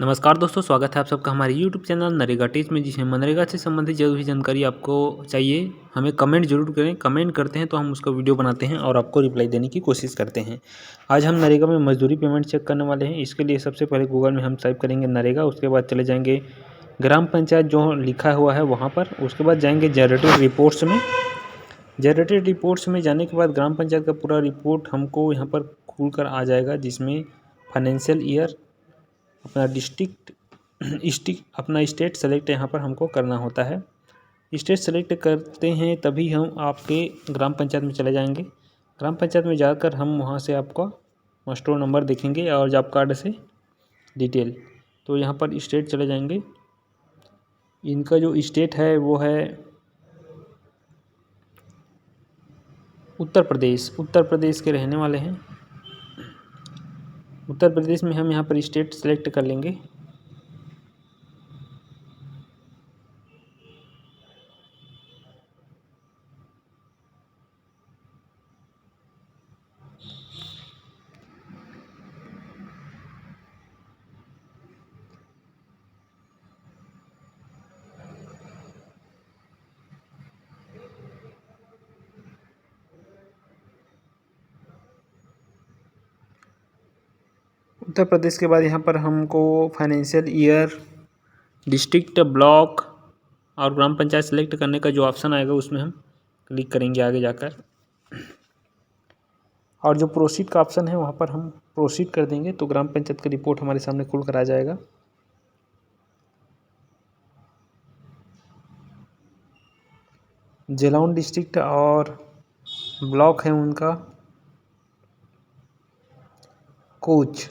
नमस्कार दोस्तों, स्वागत है आप सबका हमारे YouTube चैनल नरेगा टिप्स में। जिसमें मनरेगा से संबंधित जो भी जानकारी आपको चाहिए हमें कमेंट जरूर करें। कमेंट करते हैं तो हम उसका वीडियो बनाते हैं और आपको रिप्लाई देने की कोशिश करते हैं। आज हम नरेगा में मजदूरी पेमेंट चेक करने वाले हैं। इसके लिए सबसे पहले गूगल में हम टाइप करेंगे नरेगा, उसके बाद चले जाएंगे ग्राम पंचायत जो लिखा हुआ है वहाँ पर। उसके बाद जाएंगे जनरेटेड रिपोर्ट्स में। जनरेटेड रिपोर्ट्स में जाने के बाद ग्राम पंचायत का पूरा रिपोर्ट हमको यहाँ पर खुल कर आ जाएगा, जिसमें फाइनेंशियल ईयर, अपना अपना स्टेट सेलेक्ट यहाँ पर हमको करना होता है। स्टेट सेलेक्ट करते हैं तभी हम आपके ग्राम पंचायत में चले जाएंगे। ग्राम पंचायत में जाकर हम वहाँ से आपका मस्टोर नंबर देखेंगे और जॉब कार्ड से डिटेल। तो यहाँ पर स्टेट चले जाएंगे। इनका जो स्टेट है वो है उत्तर प्रदेश के रहने वाले हैं। उत्तर प्रदेश में हम यहाँ पर स्टेट सेलेक्ट कर लेंगे। उत्तर प्रदेश के बाद यहाँ पर हमको फाइनेंशियल ईयर, डिस्ट्रिक्ट, ब्लॉक और ग्राम पंचायत सेलेक्ट करने का जो ऑप्शन आएगा उसमें हम क्लिक करेंगे आगे जाकर। और जो प्रोसीड का ऑप्शन है वहाँ पर हम प्रोसीड कर देंगे तो ग्राम पंचायत का रिपोर्ट हमारे सामने खुल कर आ जाएगा। जेलौन डिस्ट्रिक्ट और ब्लॉक है उनका कोच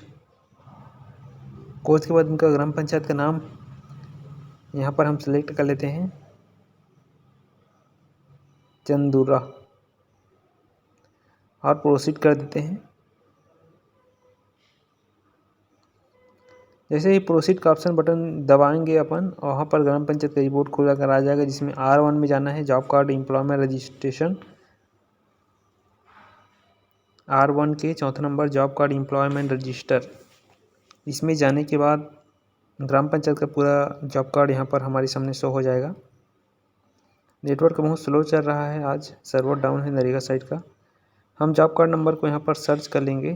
के बाद उनका ग्राम पंचायत का नाम यहाँ पर हम सेलेक्ट कर लेते हैं, चंदूरा, और प्रोसीड कर देते हैं। जैसे ही प्रोसीड का ऑप्शन बटन दबाएंगे अपन, वहाँ पर ग्राम पंचायत का रिपोर्ट खुला कर आ जाएगा, जिसमें R1 में जाना है, job card employment registration. R1 के चौथा number job card employment register. इसमें जाने के बाद ग्राम पंचायत का पूरा जॉब कार्ड यहाँ पर हमारे सामने शो हो जाएगा। नेटवर्क बहुत स्लो चल रहा है, आज सर्वर डाउन है नरेगा साइट का। हम जॉब कार्ड नंबर को यहाँ पर सर्च कर लेंगे।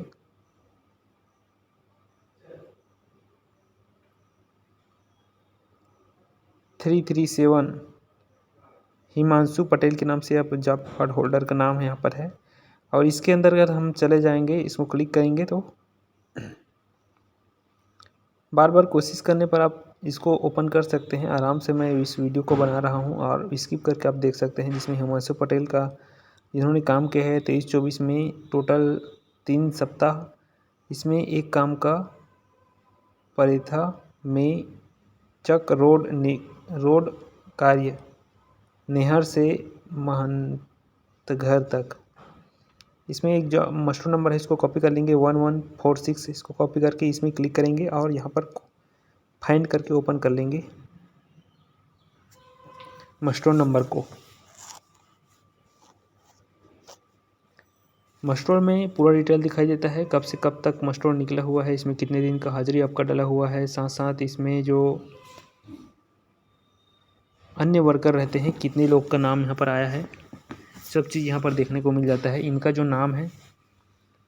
थ्री 337 हिमांशु पटेल के नाम से आप जॉब कार्ड होल्डर का नाम यहाँ पर है। और इसके अंदर अगर हम चले जाएंगे, इसको क्लिक करेंगे तो बार बार कोशिश करने पर आप इसको ओपन कर सकते हैं। आराम से मैं इस वीडियो को बना रहा हूँ और स्किप करके आप देख सकते हैं, जिसमें हिमांशु पटेल का जिन्होंने काम किया है 23-24 में, टोटल 3 सप्ताह। इसमें एक काम का परिथा में चक रोड कार्य नेहर से महंत घर तक। इसमें एक जो मस्टर नंबर है इसको कॉपी कर लेंगे, 1146। इसको कॉपी करके इसमें क्लिक करेंगे और यहाँ पर फाइंड करके ओपन कर लेंगे मस्टर नंबर को। मस्टोर में पूरा डिटेल दिखाई देता है, कब से कब तक मस्टोर निकला हुआ है, इसमें कितने दिन का हाजिरी आपका डला हुआ है, साथ साथ इसमें जो अन्य वर्कर रहते हैं कितने लोग का नाम यहाँ पर आया है, सब चीज़ यहाँ पर देखने को मिल जाता है। इनका जो नाम है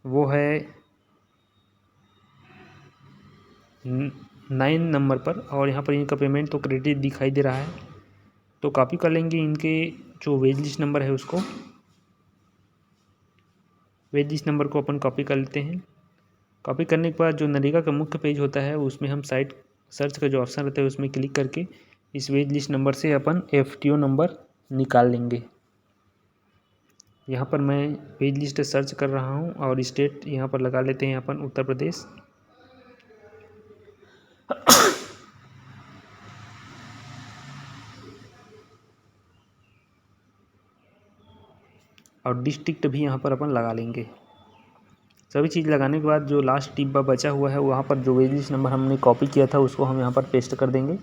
वो है 9 नंबर पर, और यहाँ पर इनका पेमेंट तो क्रेडिट दिखाई दे रहा है। तो कॉपी कर लेंगे इनके जो वेज लिस्ट नंबर है उसको। वेज लिस्ट नंबर को अपन कॉपी कर लेते हैं। कॉपी करने के बाद जो नरेगा का मुख्य पेज होता है उसमें हम साइट सर्च का जो ऑप्शन रहता है उसमें क्लिक करके इस वेज लिस्ट नंबर से अपन FTO नंबर निकाल लेंगे। यहाँ पर मैं वेज लिस्ट सर्च कर रहा हूँ और स्टेट यहाँ पर लगा लेते हैं अपन उत्तर प्रदेश। और डिस्ट्रिक्ट भी यहाँ पर अपन लगा लेंगे। सभी चीज़ लगाने के बाद जो लास्ट डिब्बा बचा हुआ है वहाँ पर जो वेज लिस्ट नंबर हमने कॉपी किया था उसको हम यहाँ पर पेस्ट कर देंगे।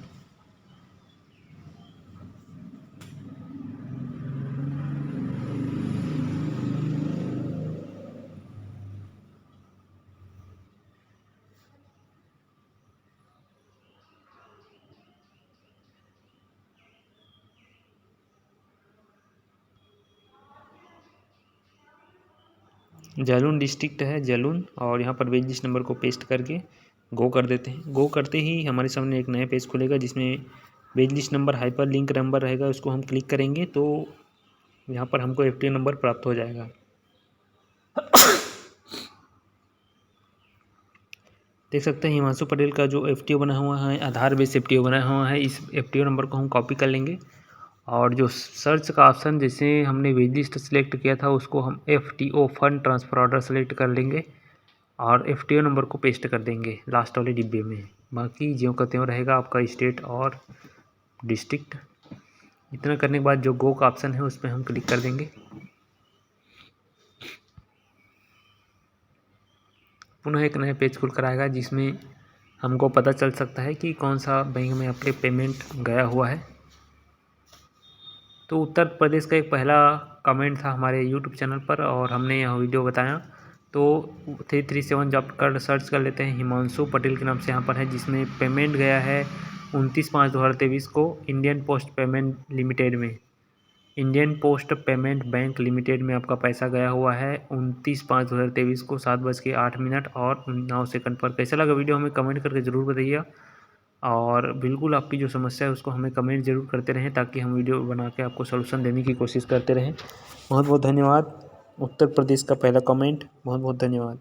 जालौन डिस्ट्रिक्ट है जालौन, और यहाँ पर वेज लिस्ट नंबर को पेस्ट करके गो कर देते हैं। गो करते ही हमारे सामने एक नया पेज खुलेगा जिसमें wage list number hyperlink number रहेगा, उसको हम क्लिक करेंगे तो यहाँ पर हमको FTO नंबर प्राप्त हो जाएगा। देख सकते हैं हिमांशु पटेल का जो FTO बना हुआ है, आधार बेस FTO बना हुआ है। इस FTO नंबर को हम कॉपी कर लेंगे और जो सर्च का ऑप्शन जैसे हमने वेज लिस्ट सेलेक्ट किया था उसको हम FTO fund transfer order select कर लेंगे और FTO नंबर को पेस्ट कर देंगे लास्ट वाले डिब्बे में। बाकी ज्यों का त्यों रहेगा आपका स्टेट और डिस्ट्रिक्ट। इतना करने के बाद जो गो का ऑप्शन है उस पर हम क्लिक कर देंगे। पुनः एक नया पेज खुल कर आएगा जिसमें हमको पता चल सकता है कि कौन सा बैंक में आपके पेमेंट गया हुआ है। तो उत्तर प्रदेश का एक पहला कमेंट था हमारे यूट्यूब चैनल पर और हमने यह वीडियो बताया। तो 337 जॉब कार्ड सर्च कर लेते हैं, हिमांशु पटेल के नाम से यहाँ पर है, जिसमें पेमेंट गया है 29/5/2023 को इंडियन पोस्ट पेमेंट लिमिटेड में। Indian post payment bank limited में आपका पैसा गया हुआ है 29/5/2023 को 7:08 और 9 सेकंड पर। कैसा लगा वीडियो हमें कमेंट करके ज़रूर बताइएगा और बिल्कुल आपकी जो समस्या है उसको हमें कमेंट ज़रूर करते रहें ताकि हम वीडियो बना के आपको सलूशन देने की कोशिश करते रहें। बहुत बहुत धन्यवाद। उत्तर प्रदेश का पहला कमेंट, बहुत बहुत धन्यवाद।